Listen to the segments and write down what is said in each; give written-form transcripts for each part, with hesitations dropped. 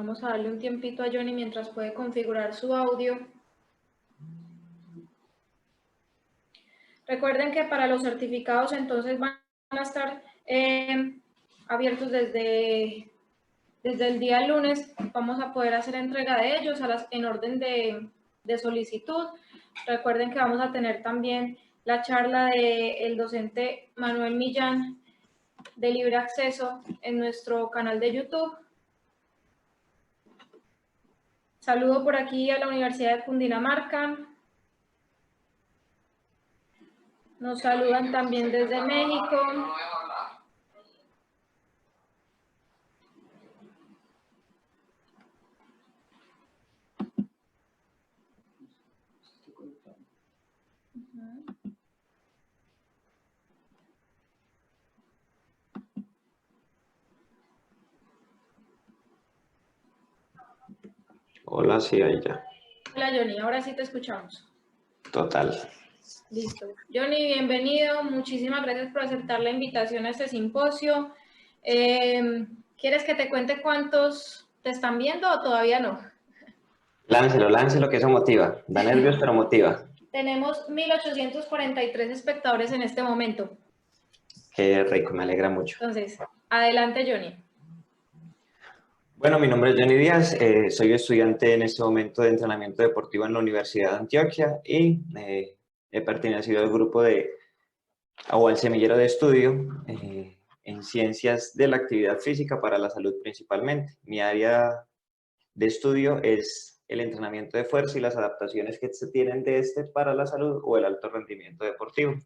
Vamos a darle un tiempito a Johnny mientras puede configurar su audio. Recuerden que para los certificados entonces van a estar abiertos desde el día lunes. Vamos a poder hacer entrega de ellos en orden de solicitud. Recuerden que vamos a tener también la charla del docente Manuel Millán de libre acceso en nuestro canal de YouTube. Saludo por aquí a la Universidad de Cundinamarca. Nos saludan también desde México. Hola, sí, ahí ya. Hola Johnny, ahora sí te escuchamos. Total. Listo. Johnny, bienvenido. Muchísimas gracias por aceptar la invitación a este simposio. ¿Quieres que te cuente cuántos te están viendo o todavía no? Láncelo, que eso motiva. Da nervios, pero motiva. Tenemos 1843 espectadores en este momento. Qué rico, me alegra mucho. Entonces, adelante Johnny. Bueno, mi nombre es Johnny Díaz, soy estudiante en este momento de entrenamiento deportivo en la Universidad de Antioquia y he pertenecido al grupo o al semillero de estudio en ciencias de la actividad física para la salud principalmente. Mi área de estudio es el entrenamiento de fuerza y las adaptaciones que se tienen de este para la salud o el alto rendimiento deportivo.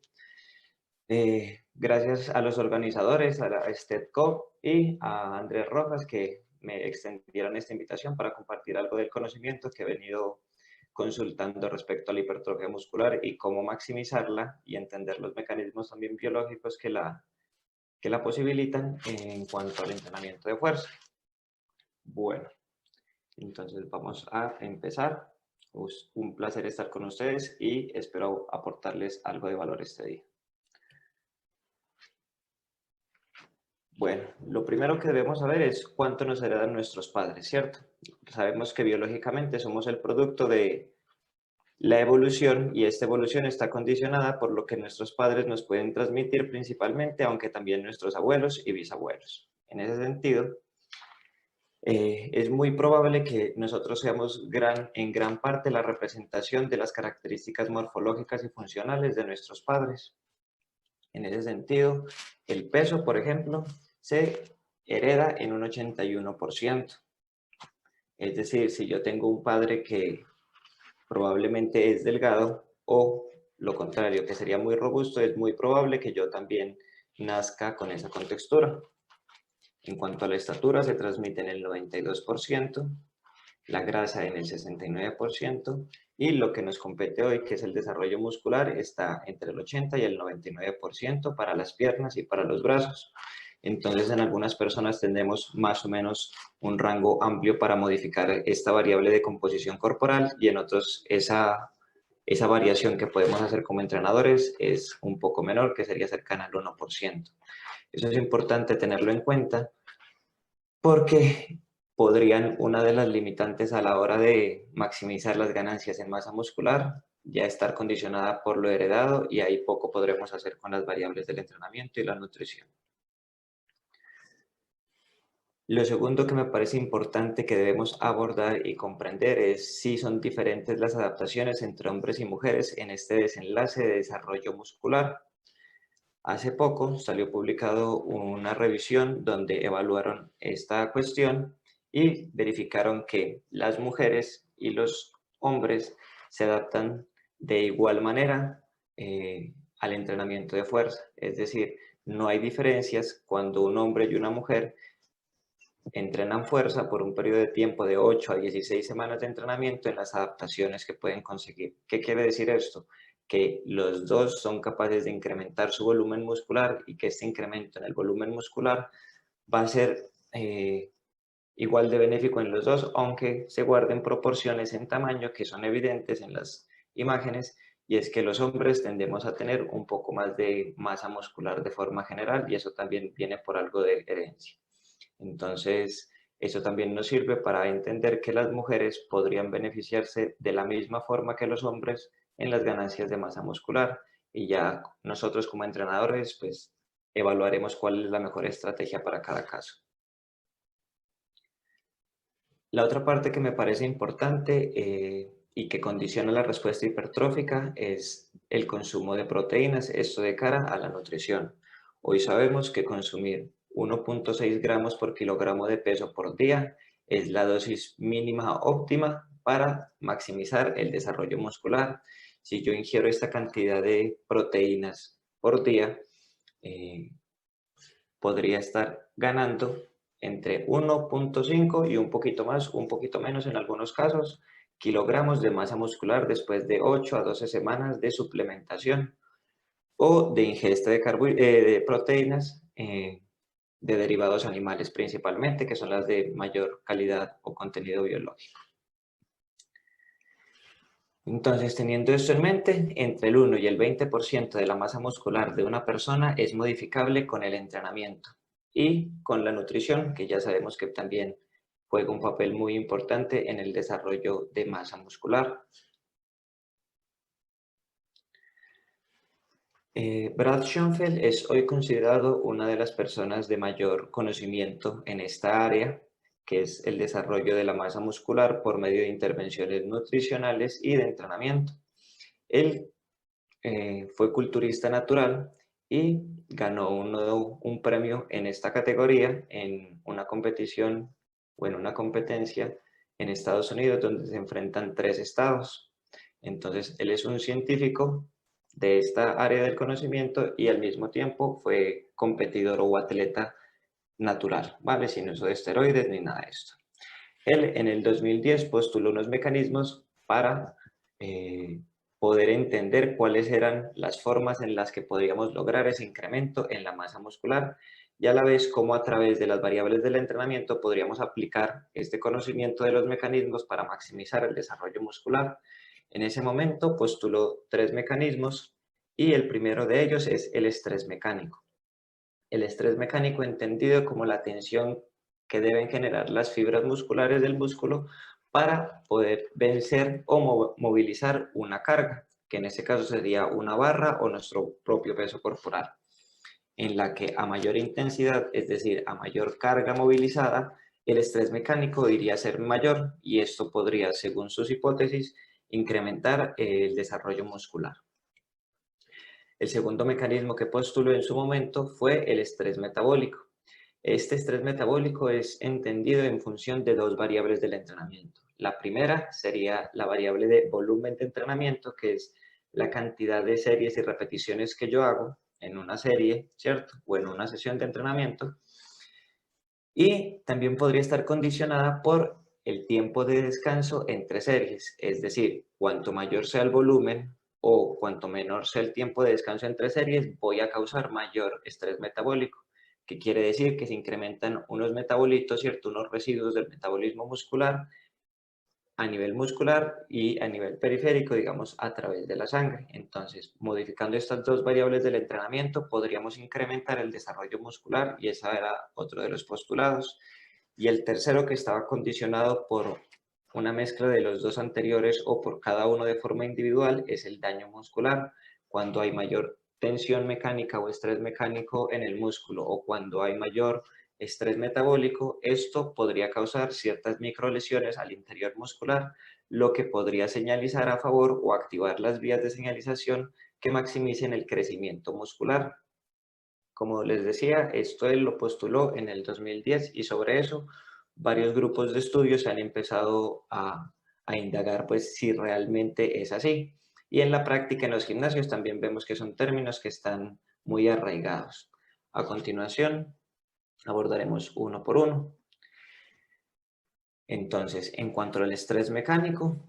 Gracias a los organizadores, a la STEDCO y a Andrés Rojas que me extendieron esta invitación para compartir algo del conocimiento que he venido consultando respecto a la hipertrofia muscular y cómo maximizarla y entender los mecanismos también biológicos que la posibilitan en cuanto al entrenamiento de fuerza. Bueno, entonces vamos a empezar. Es un placer estar con ustedes y espero aportarles algo de valor este día. Bueno, lo primero que debemos saber es cuánto nos heredan nuestros padres, ¿cierto? Sabemos que biológicamente somos el producto de la evolución y esta evolución está condicionada por lo que nuestros padres nos pueden transmitir principalmente, aunque también nuestros abuelos y bisabuelos. En ese sentido, es muy probable que nosotros seamos en gran parte la representación de las características morfológicas y funcionales de nuestros padres. En ese sentido, el peso, por ejemplo, se hereda en un 81%. Es decir, si yo tengo un padre que probablemente es delgado o lo contrario, que sería muy robusto, es muy probable que yo también nazca con esa contextura. En cuanto a la estatura, se transmite en el 92%, la grasa en el 69% y lo que nos compete hoy, que es el desarrollo muscular, está entre el 80 y el 99% para las piernas y para los brazos. Entonces, en algunas personas tendremos más o menos un rango amplio para modificar esta variable de composición corporal y en otros esa variación que podemos hacer como entrenadores es un poco menor, que sería cercana al 1%. Eso es importante tenerlo en cuenta porque una de las limitantes a la hora de maximizar las ganancias en masa muscular ya estar condicionada por lo heredado y ahí poco podremos hacer con las variables del entrenamiento y la nutrición. Lo segundo que me parece importante que debemos abordar y comprender es si son diferentes las adaptaciones entre hombres y mujeres en este desenlace de desarrollo muscular. Hace poco salió publicado una revisión donde evaluaron esta cuestión y verificaron que las mujeres y los hombres se adaptan de igual manera al entrenamiento de fuerza. Es decir, no hay diferencias cuando un hombre y una mujer entrenan fuerza por un periodo de tiempo de 8 a 16 semanas de entrenamiento en las adaptaciones que pueden conseguir. ¿Qué quiere decir esto? Que los dos son capaces de incrementar su volumen muscular y que este incremento en el volumen muscular va a ser igual de benéfico en los dos, aunque se guarden proporciones en tamaño que son evidentes en las imágenes, y es que los hombres tendemos a tener un poco más de masa muscular de forma general y eso también viene por algo de herencia. Entonces, Eso también nos sirve para entender que las mujeres podrían beneficiarse de la misma forma que los hombres en las ganancias de masa muscular, y ya nosotros como entrenadores pues evaluaremos cuál es la mejor estrategia para cada caso. La otra parte que me parece importante y que condiciona la respuesta hipertrófica es el consumo de proteínas, esto de cara a la nutrición. Hoy sabemos que consumir 1,6 gramos por kilogramo de peso por día es la dosis mínima óptima para maximizar el desarrollo muscular. Si yo ingiero esta cantidad de proteínas por día, eh, podría estar ganando entre 1,5 y un poquito más, un poquito menos en algunos casos, kilogramos de masa muscular después de 8 a 12 semanas de suplementación o de ingesta de proteínas de derivados animales principalmente, que son las de mayor calidad o contenido biológico. Entonces, teniendo esto en mente, entre el 1 y el 20% de la masa muscular de una persona es modificable con el entrenamiento y con la nutrición, que ya sabemos que también juega un papel muy importante en el desarrollo de masa muscular. Brad Schoenfeld es hoy considerado una de las personas de mayor conocimiento en esta área, que es el desarrollo de la masa muscular por medio de intervenciones nutricionales y de entrenamiento. Él fue culturista natural y ganó un premio en esta categoría en una competición o en una competencia en Estados Unidos donde se enfrentan 3 estados. Entonces, él es un científico de esta área del conocimiento y al mismo tiempo fue competidor o atleta natural, ¿vale? Sin uso de esteroides ni nada de esto. Él en el 2010 postuló unos mecanismos para poder entender cuáles eran las formas en las que podríamos lograr ese incremento en la masa muscular y a la vez cómo a través de las variables del entrenamiento podríamos aplicar este conocimiento de los mecanismos para maximizar el desarrollo muscular. En ese momento postuló 3 mecanismos y el primero de ellos es el estrés mecánico. El estrés mecánico entendido como la tensión que deben generar las fibras musculares del músculo para poder vencer o movilizar una carga, que en este caso sería una barra o nuestro propio peso corporal, en la que a mayor intensidad, es decir, a mayor carga movilizada, el estrés mecánico iría a ser mayor y esto podría, según sus hipótesis, incrementar el desarrollo muscular. El segundo mecanismo que postuló en su momento fue el estrés metabólico. Este estrés metabólico es entendido en función de 2 variables del entrenamiento. La primera sería la variable de volumen de entrenamiento, que es la cantidad de series y repeticiones que yo hago en una serie, ¿cierto? O en una sesión de entrenamiento. Y también podría estar condicionada por el tiempo de descanso entre series, es decir, cuanto mayor sea el volumen o cuanto menor sea el tiempo de descanso entre series, voy a causar mayor estrés metabólico, que quiere decir que se incrementan unos metabolitos, ¿cierto? Unos residuos del metabolismo muscular a nivel muscular y a nivel periférico, digamos, a través de la sangre. Entonces, modificando estas 2 variables del entrenamiento, podríamos incrementar el desarrollo muscular y ese era otro de los postulados. Y el tercero, que estaba condicionado por una mezcla de los 2 anteriores o por cada uno de forma individual, es el daño muscular. Cuando hay mayor tensión mecánica o estrés mecánico en el músculo o cuando hay mayor estrés metabólico, esto podría causar ciertas microlesiones al interior muscular, lo que podría señalizar a favor o activar las vías de señalización que maximicen el crecimiento muscular. Como les decía, esto él lo postuló en el 2010 y sobre eso varios grupos de estudios se han empezado a indagar pues si realmente es así. Y en la práctica en los gimnasios también vemos que son términos que están muy arraigados. A continuación, abordaremos uno por uno. Entonces, en cuanto al estrés mecánico,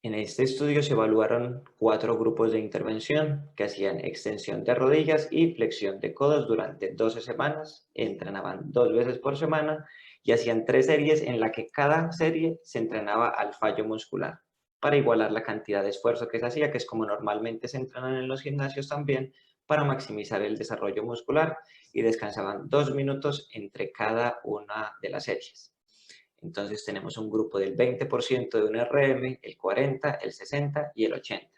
en este estudio se evaluaron 4 grupos de intervención que hacían extensión de rodillas y flexión de codos durante 12 semanas, entrenaban 2 veces por semana y hacían 3 series en la que cada serie se entrenaba al fallo muscular para igualar la cantidad de esfuerzo que se hacía, que es como normalmente se entrenan en los gimnasios también, para maximizar el desarrollo muscular y descansaban 2 minutos entre cada una de las series. Entonces tenemos un grupo del 20% de un RM, el 40, el 60 y el 80.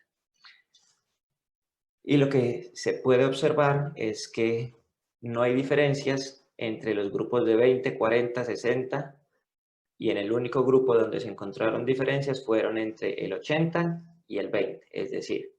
Y lo que se puede observar es que no hay diferencias entre los grupos de 20, 40, 60 y en el único grupo donde se encontraron diferencias fueron entre el 80 y el 20, es decir,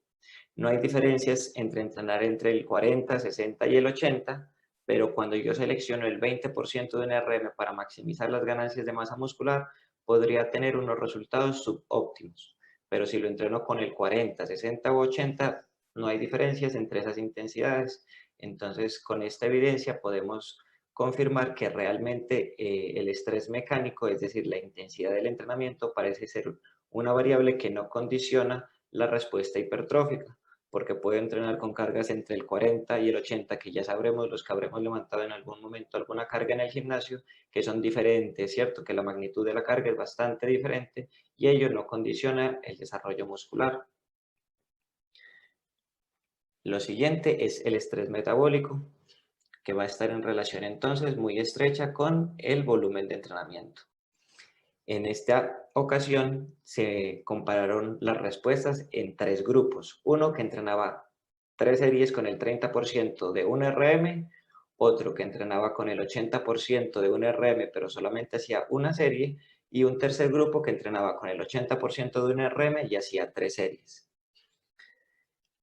no hay diferencias entre entrenar entre el 40, 60 y el 80, pero cuando yo selecciono el 20% de un RM para maximizar las ganancias de masa muscular, podría tener unos resultados subóptimos. Pero si lo entreno con el 40, 60 o 80, no hay diferencias entre esas intensidades. Entonces, con esta evidencia podemos confirmar que realmente el estrés mecánico, es decir, la intensidad del entrenamiento, parece ser una variable que no condiciona la respuesta hipertrófica, porque puedo entrenar con cargas entre el 40 y el 80, que ya sabremos los que habremos levantado en algún momento alguna carga en el gimnasio, que son diferentes, ¿cierto? Que la magnitud de la carga es bastante diferente y ello no condiciona el desarrollo muscular. Lo siguiente es el estrés metabólico, que va a estar en relación entonces muy estrecha con el volumen de entrenamiento. En esta ocasión se compararon las respuestas en 3 grupos. Uno que entrenaba 3 series con el 30% de un RM, otro que entrenaba con el 80% de un RM pero solamente hacía una serie, y un tercer grupo que entrenaba con el 80% de un RM y hacía 3 series.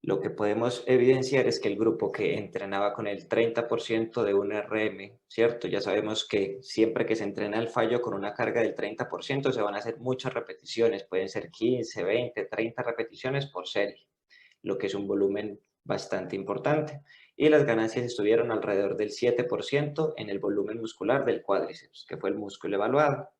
Lo que podemos evidenciar es que el grupo que entrenaba con el 30% de un RM, ¿cierto? Ya sabemos que siempre que se entrena el fallo con una carga del 30% se van a hacer muchas repeticiones, pueden ser 15, 20, 30 repeticiones por serie, lo que es un volumen bastante importante. Y las ganancias estuvieron alrededor del 7% en el volumen muscular del cuádriceps, que fue el músculo evaluado.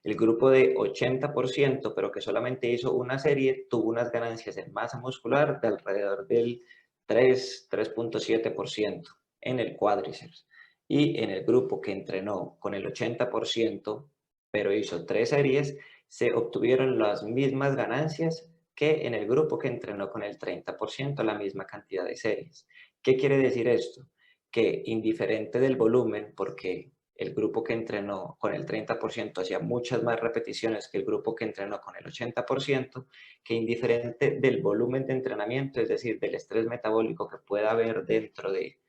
El grupo de 80%, pero que solamente hizo una serie, tuvo unas ganancias en masa muscular de alrededor del 3.7% en el cuádriceps. Y en el grupo que entrenó con el 80%, pero hizo 3 series, se obtuvieron las mismas ganancias que en el grupo que entrenó con el 30%, la misma cantidad de series. ¿Qué quiere decir esto? Que indiferente del volumen, porque el grupo que entrenó con el 30% hacía muchas más repeticiones que el grupo que entrenó con el 80%, que indiferente del volumen de entrenamiento, es decir, del estrés metabólico que pueda haber dentro de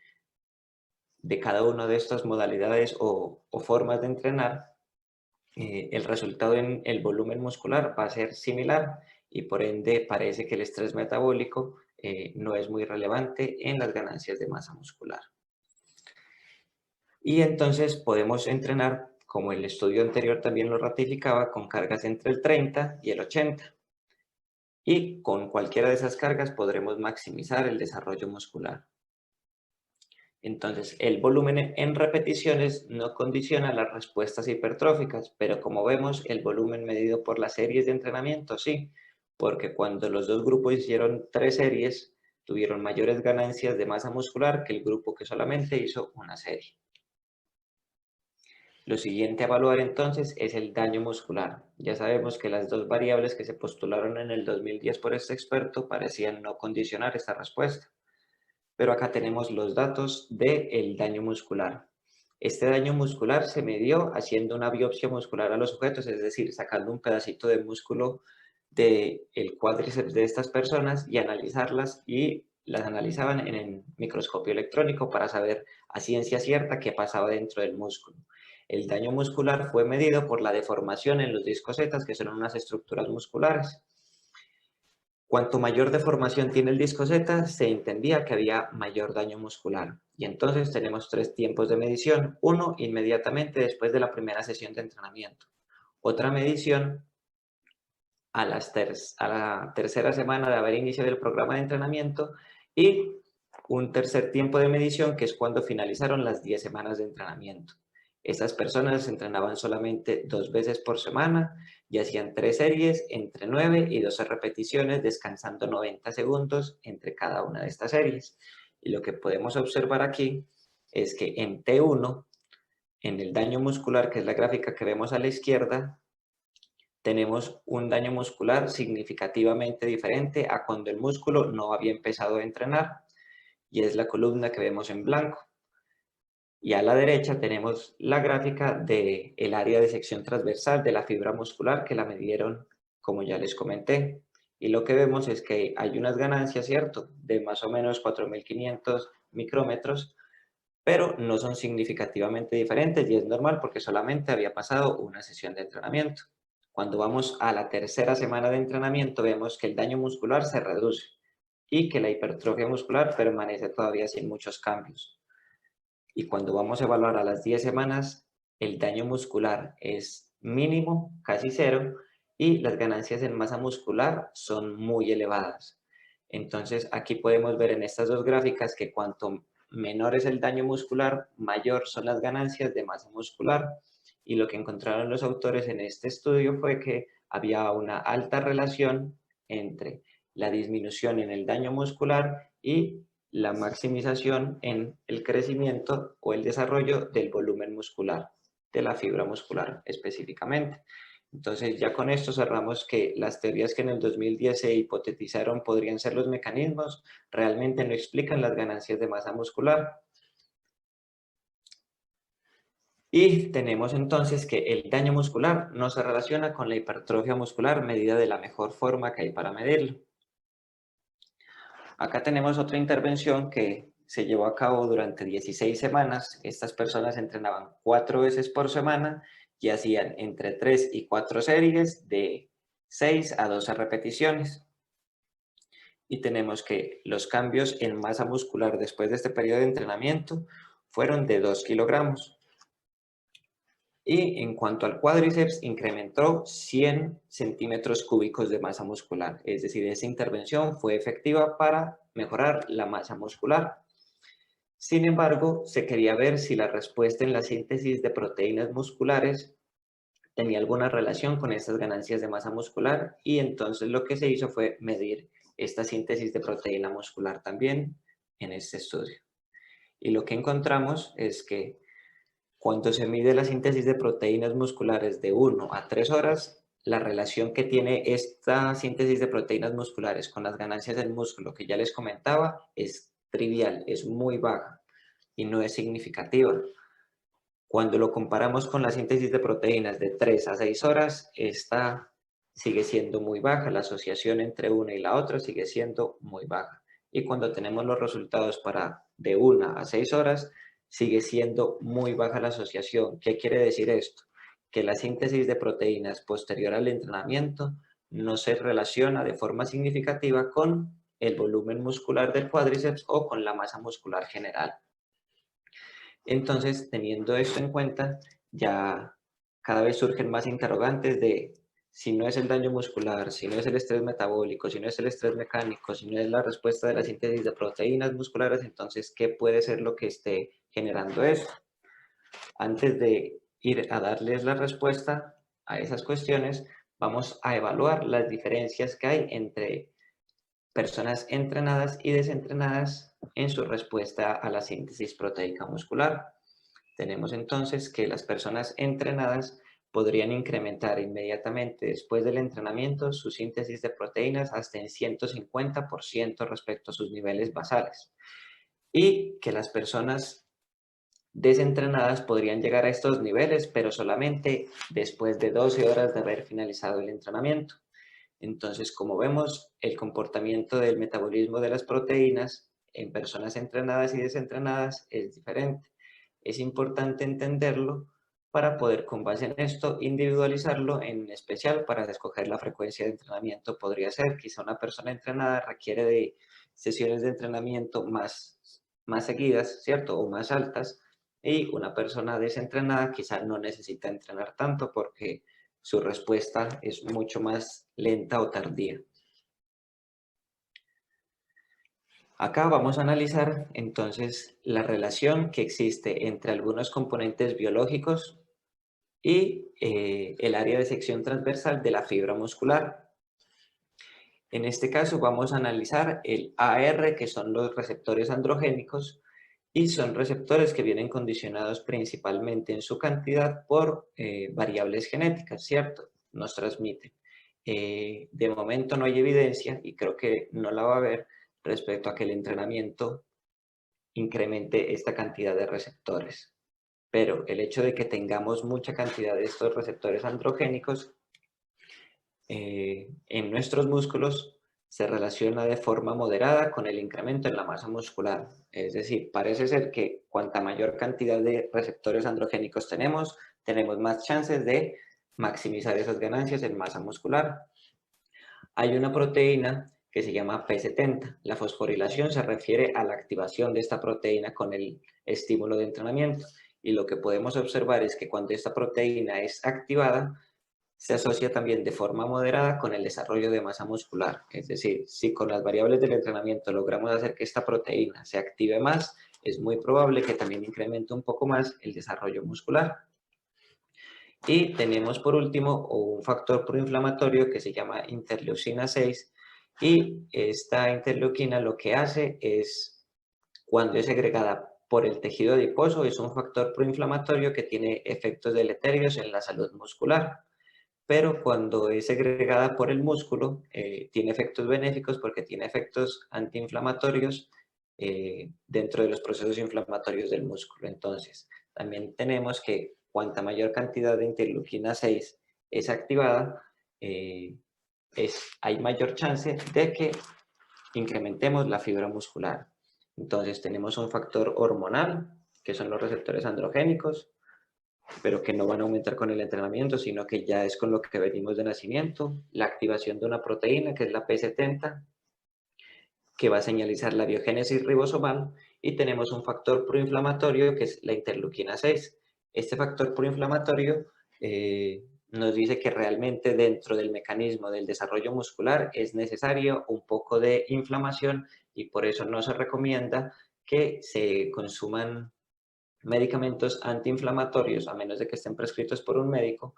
cada una de estas modalidades o formas de entrenar, el resultado en el volumen muscular va a ser similar y por ende parece que el estrés metabólico no es muy relevante en las ganancias de masa muscular. Y entonces podemos entrenar, como el estudio anterior también lo ratificaba, con cargas entre el 30 y el 80. Y con cualquiera de esas cargas podremos maximizar el desarrollo muscular. Entonces, el volumen en repeticiones no condiciona las respuestas hipertróficas, pero como vemos, el volumen medido por las series de entrenamiento sí, porque cuando los dos grupos hicieron 3 series, tuvieron mayores ganancias de masa muscular que el grupo que solamente hizo una serie. Lo siguiente a evaluar entonces es el daño muscular. Ya sabemos que las dos variables que se postularon en el 2010 por este experto parecían no condicionar esta respuesta. Pero acá tenemos los datos del daño muscular. Este daño muscular se midió haciendo una biopsia muscular a los sujetos, es decir, sacando un pedacito de músculo del cuádriceps de estas personas y analizarlas, y las analizaban en el microscopio electrónico para saber a ciencia cierta qué pasaba dentro del músculo. El daño muscular fue medido por la deformación en los discos Z, que son unas estructuras musculares. Cuanto mayor deformación tiene el disco Z, se entendía que había mayor daño muscular. Y entonces tenemos 3 tiempos de medición. Uno, inmediatamente después de la primera sesión de entrenamiento. Otra medición a la tercera semana de haber iniciado el programa de entrenamiento. Y un tercer tiempo de medición, que es cuando finalizaron las 10 semanas de entrenamiento. Estas personas se entrenaban solamente 2 veces por semana y hacían 3 series entre 9 y 12 repeticiones, descansando 90 segundos entre cada una de estas series. Y lo que podemos observar aquí es que en T1, en el daño muscular, que es la gráfica que vemos a la izquierda, tenemos un daño muscular significativamente diferente a cuando el músculo no había empezado a entrenar. y es la columna que vemos en blanco. Y a la derecha tenemos la gráfica del área de sección transversal de la fibra muscular que la midieron, como ya les comenté. Y lo que vemos es que hay unas ganancias, ¿cierto?, de más o menos 4.500 micrómetros, pero no son significativamente diferentes y es normal porque solamente había pasado una sesión de entrenamiento. Cuando vamos a la tercera semana de entrenamiento vemos que el daño muscular se reduce y que la hipertrofia muscular permanece todavía sin muchos cambios. Y cuando vamos a evaluar a las 10 semanas, el daño muscular es mínimo, casi cero, y las ganancias en masa muscular son muy elevadas. Entonces, aquí podemos ver en estas dos gráficas que cuanto menor es el daño muscular, mayor son las ganancias de masa muscular. Y lo que encontraron los autores en este estudio fue que había una alta relación entre la disminución en el daño muscular y la maximización en el crecimiento o el desarrollo del volumen muscular, de la fibra muscular específicamente. Entonces ya con esto cerramos que las teorías que en el 2010 se hipotetizaron podrían ser los mecanismos, realmente no explican las ganancias de masa muscular. Y tenemos entonces que el daño muscular no se relaciona con la hipertrofia muscular medida de la mejor forma que hay para medirlo. Acá tenemos otra intervención que se llevó a cabo durante 16 semanas. Estas personas entrenaban 4 veces por semana y hacían entre 3 y 4 series de 6 a 12 repeticiones. Y tenemos que los cambios en masa muscular después de este periodo de entrenamiento fueron de 2 kilogramos. Y en cuanto al cuádriceps, incrementó 100 centímetros cúbicos de masa muscular. Es decir, esa intervención fue efectiva para mejorar la masa muscular. Sin embargo, se quería ver si la respuesta en la síntesis de proteínas musculares tenía alguna relación con estas ganancias de masa muscular y entonces lo que se hizo fue medir esta síntesis de proteína muscular también en este estudio. Y lo que encontramos es que cuando se mide la síntesis de proteínas musculares de 1 a 3 horas, la relación que tiene esta síntesis de proteínas musculares con las ganancias del músculo que ya les comentaba es trivial, es muy baja y no es significativa. Cuando lo comparamos con la síntesis de proteínas de 3 a 6 horas, esta sigue siendo muy baja, la asociación entre una y la otra sigue siendo muy baja. Y cuando tenemos los resultados para de 1 a 6 horas, sigue siendo muy baja la asociación. ¿Qué quiere decir esto? Que la síntesis de proteínas posterior al entrenamiento no se relaciona de forma significativa con el volumen muscular del cuádriceps o con la masa muscular general. Entonces, teniendo esto en cuenta, ya cada vez surgen más interrogantes de si no es el daño muscular, si no es el estrés metabólico, si no es el estrés mecánico, si no es la respuesta de la síntesis de proteínas musculares, entonces, ¿qué puede ser lo que esté generando esto? Antes de ir a darles la respuesta a esas cuestiones, vamos a evaluar las diferencias que hay entre personas entrenadas y desentrenadas en su respuesta a la síntesis proteica muscular. Tenemos entonces que las personas entrenadas podrían incrementar inmediatamente después del entrenamiento su síntesis de proteínas hasta en 150% respecto a sus niveles basales. Y que las personas desentrenadas podrían llegar a estos niveles, pero solamente después de 12 horas de haber finalizado el entrenamiento. Entonces, como vemos, el comportamiento del metabolismo de las proteínas en personas entrenadas y desentrenadas es diferente. Es importante entenderlo para poder, con base en esto, individualizarlo, en especial para escoger la frecuencia de entrenamiento. Podría ser, quizá una persona entrenada requiere de sesiones de entrenamiento más seguidas, ¿cierto? O más altas, y una persona desentrenada quizá no necesita entrenar tanto porque su respuesta es mucho más lenta o tardía. Acá vamos a analizar entonces la relación que existe entre algunos componentes biológicos y el área de sección transversal de la fibra muscular. En este caso vamos a analizar el AR, que son los receptores androgénicos, y son receptores que vienen condicionados principalmente en su cantidad por variables genéticas, ¿cierto? Nos transmiten. De momento no hay evidencia, y creo que no la va a haber, respecto a que el entrenamiento incremente esta cantidad de receptores. Pero el hecho de que tengamos mucha cantidad de estos receptores androgénicos en nuestros músculos se relaciona de forma moderada con el incremento en la masa muscular. Es decir, parece ser que cuanta mayor cantidad de receptores androgénicos tenemos más chances de maximizar esas ganancias en masa muscular. Hay una proteína que se llama P70. La fosforilación se refiere a la activación de esta proteína con el estímulo de entrenamiento. Y lo que podemos observar es que cuando esta proteína es activada, se asocia también de forma moderada con el desarrollo de masa muscular. Es decir, si con las variables del entrenamiento logramos hacer que esta proteína se active más, es muy probable que también incremente un poco más el desarrollo muscular. Y tenemos por último un factor proinflamatorio que se llama interleucina 6, y esta interleuquina lo que hace es, cuando es segregada por el tejido adiposo, es un factor proinflamatorio que tiene efectos deleterios en la salud muscular. Pero cuando es segregada por el músculo, tiene efectos benéficos porque tiene efectos antiinflamatorios dentro de los procesos inflamatorios del músculo. Entonces, también tenemos que cuanta mayor cantidad de interleuquina 6 es activada, hay mayor chance de que incrementemos la fibra muscular. Entonces, tenemos un factor hormonal, que son los receptores androgénicos, pero que no van a aumentar con el entrenamiento, sino que ya es con lo que venimos de nacimiento, la activación de una proteína que es la P70, que va a señalizar la biogénesis ribosomal, y tenemos un factor proinflamatorio que es la interleuquina 6. Este factor proinflamatorio nos dice que realmente dentro del mecanismo del desarrollo muscular es necesario un poco de inflamación, y por eso no se recomienda que se consuman medicamentos antiinflamatorios, a menos de que estén prescritos por un médico,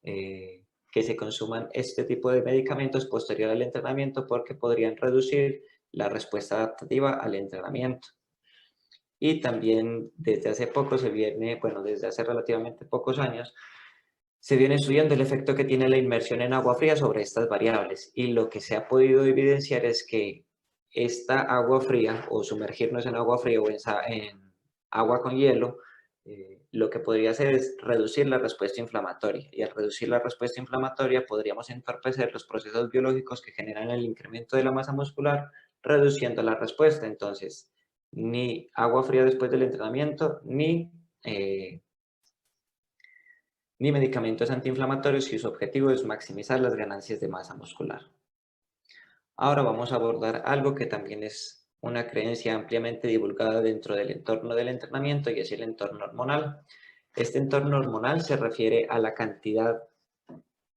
que se consuman este tipo de medicamentos posterior al entrenamiento, porque podrían reducir la respuesta adaptativa al entrenamiento. Y también desde hace poco desde hace relativamente pocos años, se viene estudiando el efecto que tiene la inmersión en agua fría sobre estas variables, y lo que se ha podido evidenciar es que esta agua fría, o sumergirnos en agua fría o en agua con hielo, lo que podría hacer es reducir la respuesta inflamatoria, y al reducir la respuesta inflamatoria podríamos entorpecer los procesos biológicos que generan el incremento de la masa muscular, reduciendo la respuesta. Entonces, ni agua fría después del entrenamiento, ni medicamentos antiinflamatorios, si su objetivo es maximizar las ganancias de masa muscular. Ahora vamos a abordar algo que también es una creencia ampliamente divulgada dentro del entorno del entrenamiento, y es el entorno hormonal. Este entorno hormonal se refiere a la cantidad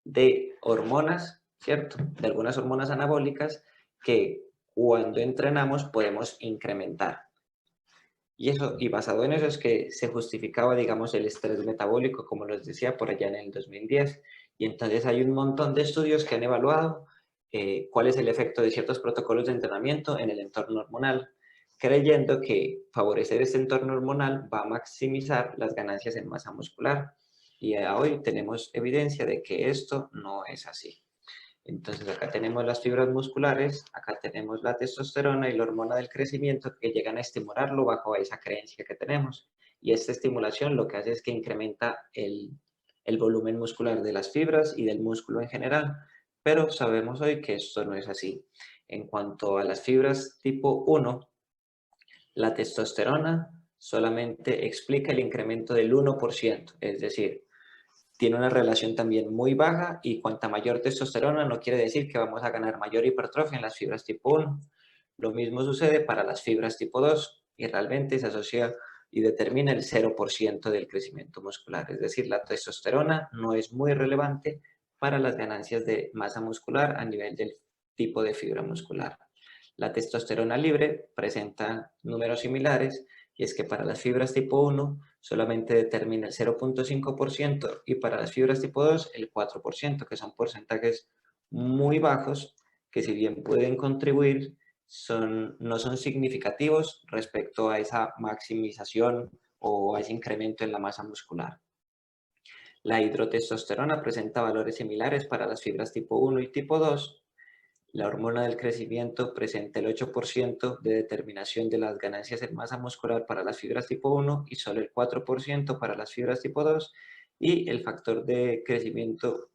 de hormonas, ¿cierto? De algunas hormonas anabólicas que cuando entrenamos podemos incrementar. Y basado en eso es que se justificaba, digamos, el estrés metabólico, como les decía, por allá en el 2010. Y entonces hay un montón de estudios que han evaluado cuál es el efecto de ciertos protocolos de entrenamiento en el entorno hormonal, creyendo que favorecer este entorno hormonal va a maximizar las ganancias en masa muscular. Y hoy tenemos evidencia de que esto no es así. Entonces acá tenemos las fibras musculares, acá tenemos la testosterona y la hormona del crecimiento, que llegan a estimularlo bajo esa creencia que tenemos. Y esta estimulación lo que hace es que incrementa el volumen muscular de las fibras y del músculo en general. Pero sabemos hoy que esto no es así. En cuanto a las fibras tipo 1, la testosterona solamente explica el incremento del 1%, es decir, tiene una relación también muy baja, y cuanta mayor testosterona no quiere decir que vamos a ganar mayor hipertrofia en las fibras tipo 1. Lo mismo sucede para las fibras tipo 2, y realmente se asocia y determina el 0% del crecimiento muscular. Es decir, la testosterona no es muy relevante para las ganancias de masa muscular a nivel del tipo de fibra muscular. La testosterona libre presenta números similares, y es que para las fibras tipo 1 solamente determina el 0.5%, y para las fibras tipo 2 el 4%, que son porcentajes muy bajos que, si bien pueden contribuir, no son significativos respecto a esa maximización o a ese incremento en la masa muscular. La hidrotestosterona presenta valores similares para las fibras tipo 1 y tipo 2. La hormona del crecimiento presenta el 8% de determinación de las ganancias en masa muscular para las fibras tipo 1 y solo el 4% para las fibras tipo 2, y el factor de crecimiento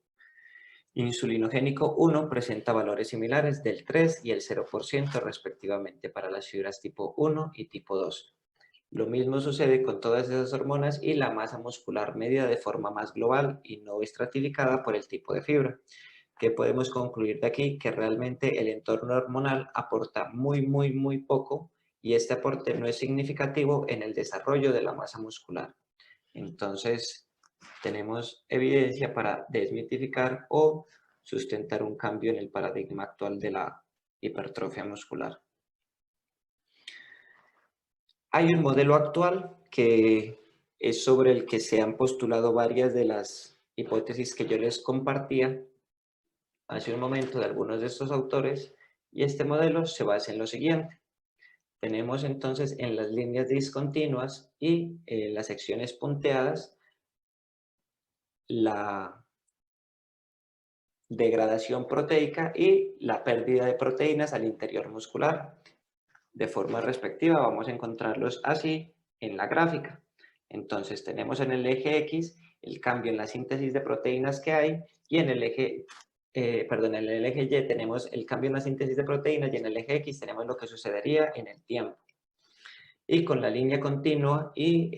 insulinogénico 1 presenta valores similares del 3 y el 0% respectivamente para las fibras tipo 1 y tipo 2. Lo mismo sucede con todas esas hormonas y la masa muscular medida de forma más global y no estratificada por el tipo de fibra. ¿Qué podemos concluir de aquí? Que realmente el entorno hormonal aporta muy poco, y este aporte no es significativo en el desarrollo de la masa muscular. Entonces, tenemos evidencia para desmitificar o sustentar un cambio en el paradigma actual de la hipertrofia muscular. Hay un modelo actual que es sobre el que se han postulado varias de las hipótesis que yo les compartía hace un momento de algunos de estos autores, y este modelo se basa en lo siguiente. Tenemos entonces en las líneas discontinuas y en las secciones punteadas la degradación proteica y la pérdida de proteínas al interior muscular. De forma respectiva vamos a encontrarlos así en la gráfica. Entonces tenemos en el eje X el cambio en la síntesis de proteínas que hay, y en el eje, en el eje Y tenemos el cambio en la síntesis de proteínas, y en el eje X tenemos lo que sucedería en el tiempo. Y con la línea continua y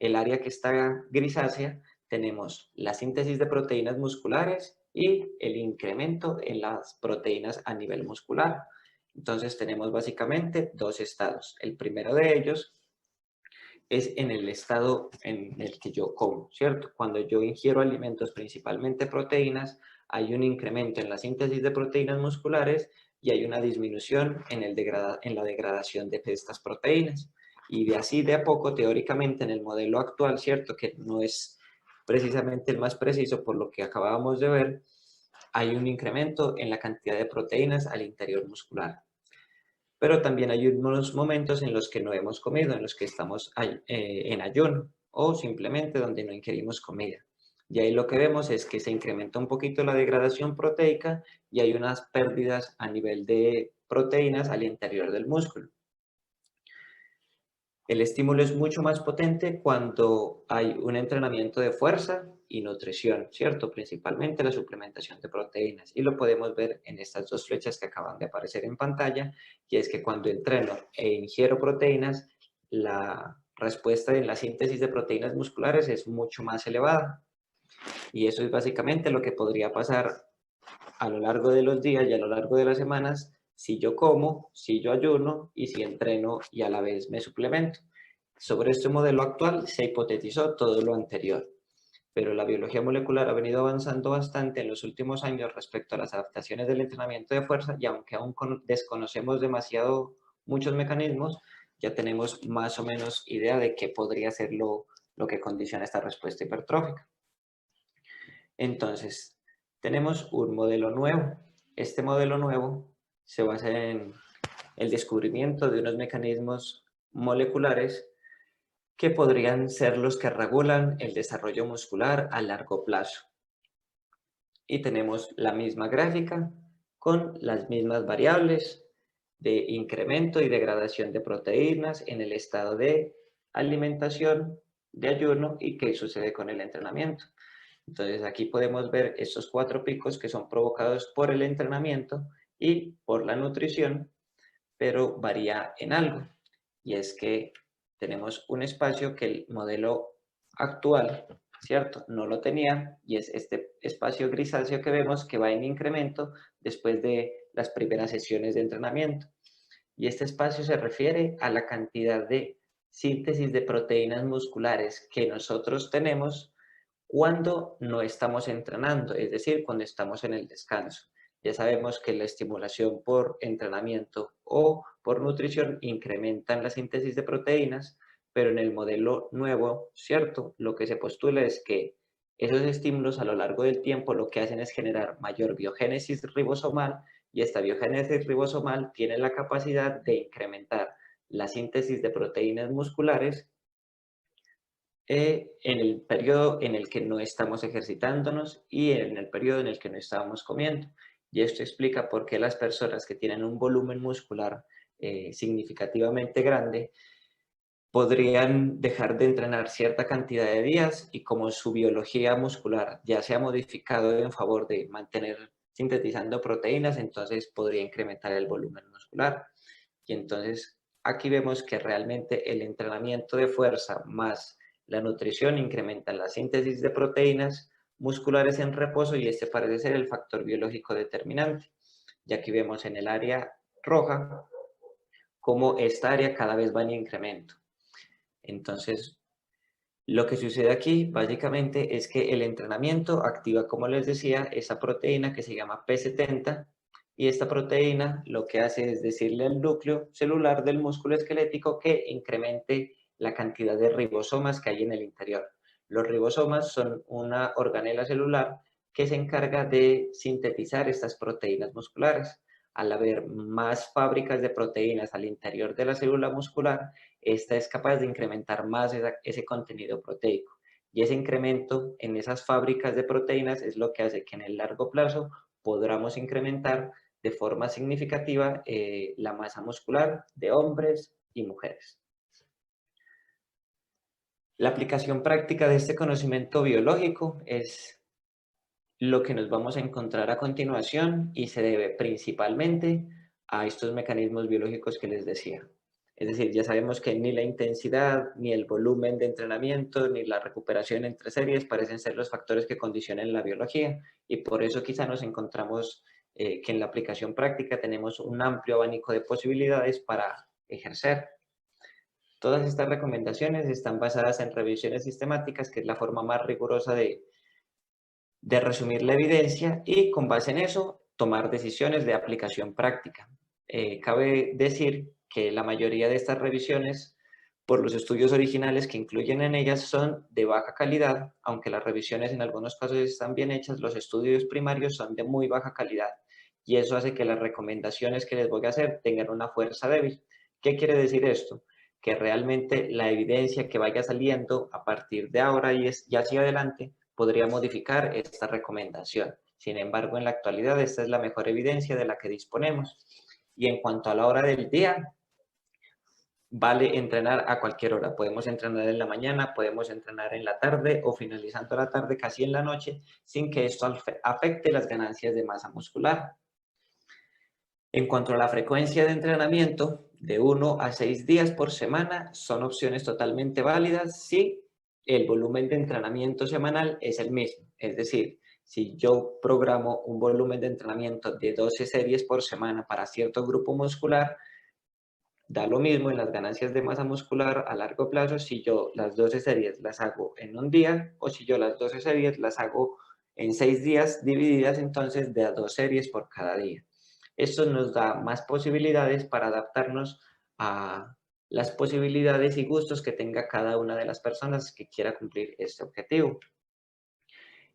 el área que está grisácea tenemos la síntesis de proteínas musculares y el incremento en las proteínas a nivel muscular. Entonces tenemos básicamente dos estados. El primero de ellos es en el estado en el que yo como, ¿cierto? Cuando yo ingiero alimentos, principalmente proteínas, hay un incremento en la síntesis de proteínas musculares y hay una disminución en la degradación de estas proteínas. Y de así de a poco, teóricamente, en el modelo actual, ¿cierto? Que no es precisamente el más preciso por lo que acabábamos de ver, hay un incremento en la cantidad de proteínas al interior muscular. Pero también hay unos momentos en los que no hemos comido, en los que estamos en ayuno o simplemente donde no ingerimos comida. Y ahí lo que vemos es que se incrementa un poquito la degradación proteica y hay unas pérdidas a nivel de proteínas al interior del músculo. El estímulo es mucho más potente cuando hay un entrenamiento de fuerza y nutrición, ¿cierto? Principalmente la suplementación de proteínas. Y lo podemos ver en estas dos flechas que acaban de aparecer en pantalla, y es que cuando entreno e ingiero proteínas, la respuesta en la síntesis de proteínas musculares es mucho más elevada. Y eso es básicamente lo que podría pasar a lo largo de los días y a lo largo de las semanas si yo como, si yo ayuno y si entreno y a la vez me suplemento. Sobre este modelo actual se hipotetizó todo lo anterior, pero la biología molecular ha venido avanzando bastante en los últimos años respecto a las adaptaciones del entrenamiento de fuerza, y aunque aún desconocemos demasiado muchos mecanismos, ya tenemos más o menos idea de qué podría ser lo que condiciona esta respuesta hipertrófica. Entonces, tenemos un modelo nuevo. Este modelo nuevo se basa en el descubrimiento de unos mecanismos moleculares que podrían ser los que regulan el desarrollo muscular a largo plazo. Y tenemos la misma gráfica con las mismas variables de incremento y degradación de proteínas en el estado de alimentación, de ayuno, y qué sucede con el entrenamiento. Entonces aquí podemos ver estos 4 picos que son provocados por el entrenamiento y por la nutrición, pero varía en algo, y es que tenemos un espacio que el modelo actual, ¿cierto?, no lo tenía, y es este espacio grisáceo que vemos que va en incremento después de las primeras sesiones de entrenamiento. Y este espacio se refiere a la cantidad de síntesis de proteínas musculares que nosotros tenemos cuando no estamos entrenando, es decir, cuando estamos en el descanso. Ya sabemos que la estimulación por entrenamiento o por nutrición incrementan la síntesis de proteínas, pero en el modelo nuevo, ¿cierto? Lo que se postula es que esos estímulos a lo largo del tiempo lo que hacen es generar mayor biogénesis ribosomal, y esta biogénesis ribosomal tiene la capacidad de incrementar la síntesis de proteínas musculares en el periodo en el que no estamos ejercitándonos y en el periodo en el que no estábamos comiendo. y esto explica por qué las personas que tienen un volumen muscular significativamente grande podrían dejar de entrenar cierta cantidad de días y como su biología muscular ya se ha modificado en favor de mantener sintetizando proteínas, entonces podría incrementar el volumen muscular. Y entonces aquí vemos que realmente el entrenamiento de fuerza más la nutrición incrementan la síntesis de proteínas musculares en reposo y este parece ser el factor biológico determinante. Y aquí vemos en el área roja cómo esta área cada vez va en incremento. Entonces, lo que sucede aquí básicamente es que el entrenamiento activa, como les decía, esa proteína que se llama P70 y esta proteína lo que hace es decirle al núcleo celular del músculo esquelético que incremente la cantidad de ribosomas que hay en el interior. Los ribosomas son una organela celular que se encarga de sintetizar estas proteínas musculares. Al haber más fábricas de proteínas al interior de la célula muscular, esta es capaz de incrementar más ese contenido proteico. Y ese incremento en esas fábricas de proteínas es lo que hace que en el largo plazo podamos incrementar de forma significativa la masa muscular de hombres y mujeres. La aplicación práctica de este conocimiento biológico es lo que nos vamos a encontrar a continuación y se debe principalmente a estos mecanismos biológicos que les decía. Es decir, ya sabemos que ni la intensidad, ni el volumen de entrenamiento, ni la recuperación entre series parecen ser los factores que condicionan la biología y por eso quizá nos encontramos que en la aplicación práctica tenemos un amplio abanico de posibilidades para ejercer. Todas estas recomendaciones están basadas en revisiones sistemáticas, que es la forma más rigurosa de resumir la evidencia y con base en eso tomar decisiones de aplicación práctica. Cabe decir que la mayoría de estas revisiones, por los estudios originales que incluyen en ellas, son de baja calidad, aunque las revisiones en algunos casos están bien hechas, los estudios primarios son de muy baja calidad y eso hace que las recomendaciones que les voy a hacer tengan una fuerza débil. ¿Qué quiere decir esto? Que realmente la evidencia que vaya saliendo a partir de ahora y hacia adelante podría modificar esta recomendación. Sin embargo, en la actualidad esta es la mejor evidencia de la que disponemos. Y en cuanto a la hora del día, vale entrenar a cualquier hora. Podemos entrenar en la mañana, podemos entrenar en la tarde o finalizando la tarde, casi en la noche, sin que esto afecte las ganancias de masa muscular. En cuanto a la frecuencia de entrenamiento, de 1 a 6 días por semana son opciones totalmente válidas si el volumen de entrenamiento semanal es el mismo. Es decir, si yo programo un volumen de entrenamiento de 12 series por semana para cierto grupo muscular, da lo mismo en las ganancias de masa muscular a largo plazo si yo las 12 series las hago en un día o si yo las 12 series las hago en 6 días divididas entonces de a 2 series por cada día. Esto nos da más posibilidades para adaptarnos a las posibilidades y gustos que tenga cada una de las personas que quiera cumplir este objetivo.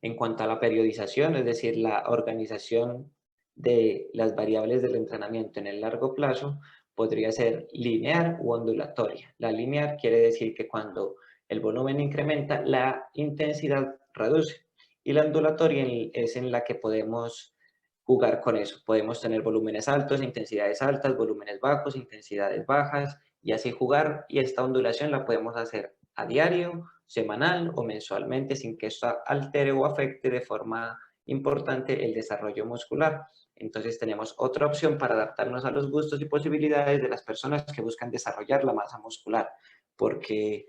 En cuanto a la periodización, es decir, la organización de las variables del entrenamiento en el largo plazo, podría ser lineal u ondulatoria. La lineal quiere decir que cuando el volumen incrementa, la intensidad reduce. Y la ondulatoria es en la que podemos jugar con eso. Podemos tener volúmenes altos, intensidades altas, volúmenes bajos, intensidades bajas, y así jugar. Y esta ondulación la podemos hacer a diario, semanal o mensualmente sin que esto altere o afecte de forma importante el desarrollo muscular. Entonces tenemos otra opción para adaptarnos a los gustos y posibilidades de las personas que buscan desarrollar la masa muscular, porque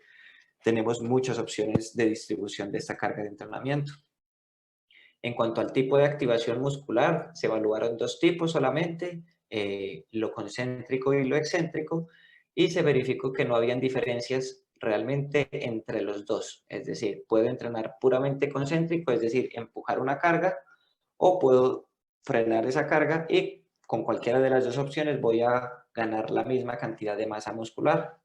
tenemos muchas opciones de distribución de esta carga de entrenamiento. En cuanto al tipo de activación muscular, se evaluaron dos tipos solamente, lo concéntrico y lo excéntrico, y se verificó que no habían diferencias realmente entre los dos. Es decir, puedo entrenar puramente concéntrico, es decir, empujar una carga, o puedo frenar esa carga y con cualquiera de las dos opciones voy a ganar la misma cantidad de masa muscular.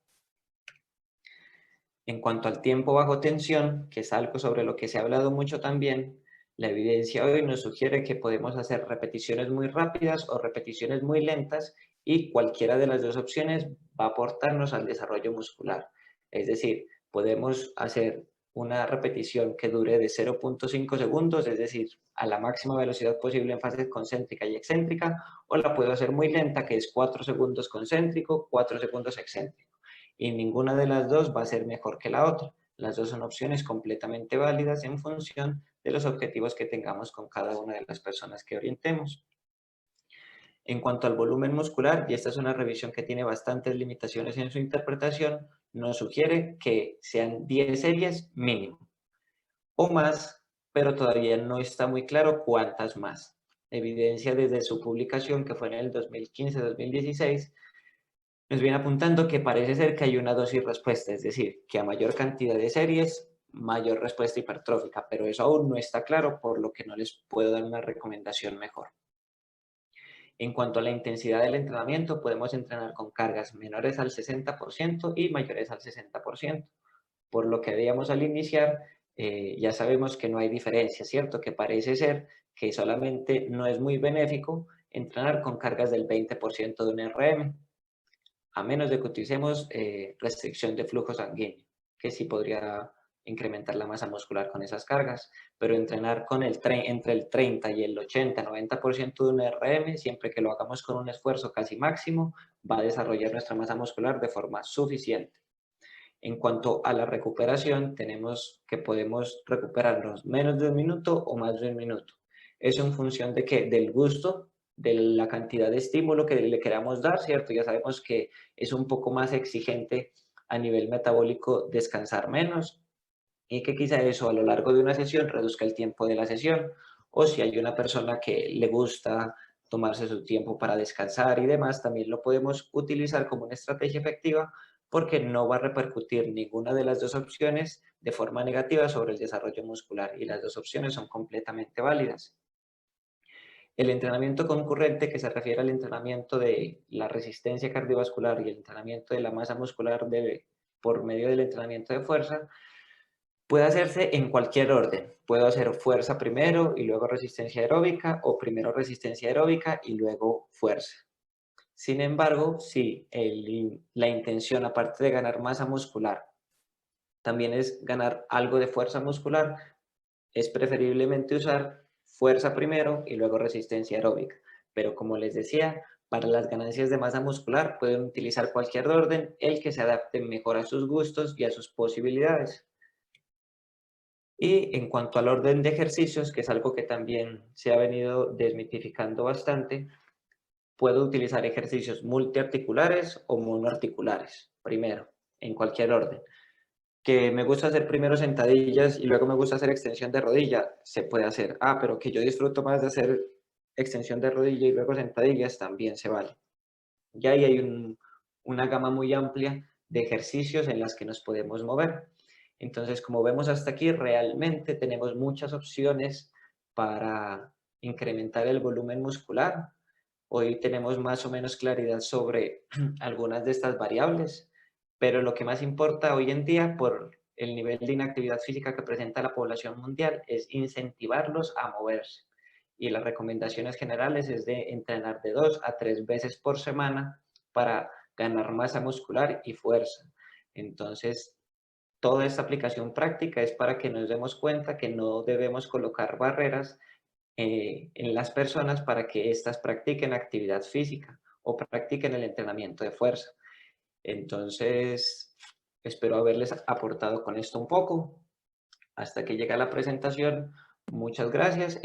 En cuanto al tiempo bajo tensión, que es algo sobre lo que se ha hablado mucho también, la evidencia hoy nos sugiere que podemos hacer repeticiones muy rápidas o repeticiones muy lentas y cualquiera de las dos opciones va a aportarnos al desarrollo muscular. Es decir, podemos hacer una repetición que dure de 0.5 segundos, es decir, a la máxima velocidad posible en fase concéntrica y excéntrica, o la puedo hacer muy lenta, que es 4 segundos concéntrico, 4 segundos excéntrico. Y ninguna de las dos va a ser mejor que la otra. Las dos son opciones completamente válidas en función de los objetivos que tengamos con cada una de las personas que orientemos. En cuanto al volumen muscular, y esta es una revisión que tiene bastantes limitaciones en su interpretación, nos sugiere que sean 10 series mínimo o más, pero todavía no está muy claro cuántas más. Evidencia desde su publicación, que fue en el 2015-2016, nos viene apuntando que parece ser que hay una dosis respuesta, es decir, que a mayor cantidad de series, mayor respuesta hipertrófica, pero eso aún no está claro, por lo que no les puedo dar una recomendación mejor. En cuanto a la intensidad del entrenamiento, podemos entrenar con cargas menores al 60% y mayores al 60%. Por lo que veíamos al iniciar, ya sabemos que no hay diferencia, ¿cierto? Que parece ser que solamente no es muy benéfico entrenar con cargas del 20% de un RM, a menos de que utilicemos restricción de flujo sanguíneo, que sí podría incrementar la masa muscular con esas cargas, pero entrenar con entre el 30 y el 80-90% de un RM, siempre que lo hagamos con un esfuerzo casi máximo, va a desarrollar nuestra masa muscular de forma suficiente. En cuanto a la recuperación, tenemos que podemos recuperarnos menos de un minuto o más de un minuto. Eso en función de que del gusto, de la cantidad de estímulo que le queramos dar, ¿cierto? Ya sabemos que es un poco más exigente a nivel metabólico descansar menos y que quizá eso a lo largo de una sesión reduzca el tiempo de la sesión. O si hay una persona que le gusta tomarse su tiempo para descansar y demás, también lo podemos utilizar como una estrategia efectiva porque no va a repercutir ninguna de las dos opciones de forma negativa sobre el desarrollo muscular y las dos opciones son completamente válidas. El entrenamiento concurrente, que se refiere al entrenamiento de la resistencia cardiovascular y el entrenamiento de la masa muscular por medio del entrenamiento de fuerza, puede hacerse en cualquier orden. Puedo hacer fuerza primero y luego resistencia aeróbica, o primero resistencia aeróbica y luego fuerza. Sin embargo, si la intención, aparte de ganar masa muscular, también es ganar algo de fuerza muscular, es preferiblemente usar fuerza primero y luego resistencia aeróbica. Pero como les decía, para las ganancias de masa muscular pueden utilizar cualquier orden, el que se adapte mejor a sus gustos y a sus posibilidades. Y en cuanto al orden de ejercicios, que es algo que también se ha venido desmitificando bastante, puedo utilizar ejercicios multiarticulares o monoarticulares, primero, en cualquier orden. Que me gusta hacer primero sentadillas y luego me gusta hacer extensión de rodilla, se puede hacer. Ah, pero que yo disfruto más de hacer extensión de rodilla y luego sentadillas, también se vale. Ya ahí hay una gama muy amplia de ejercicios en las que nos podemos mover. Entonces, como vemos hasta aquí, realmente tenemos muchas opciones para incrementar el volumen muscular. Hoy tenemos más o menos claridad sobre algunas de estas variables, pero lo que más importa hoy en día por el nivel de inactividad física que presenta la población mundial es incentivarlos a moverse. Y las recomendaciones generales es de entrenar de 2 a 3 veces por semana para ganar masa muscular y fuerza. Entonces, toda esta aplicación práctica es para que nos demos cuenta que no debemos colocar barreras en las personas para que éstas practiquen actividad física o practiquen el entrenamiento de fuerza. Entonces, espero haberles aportado con esto un poco. Hasta que llega la presentación, muchas gracias.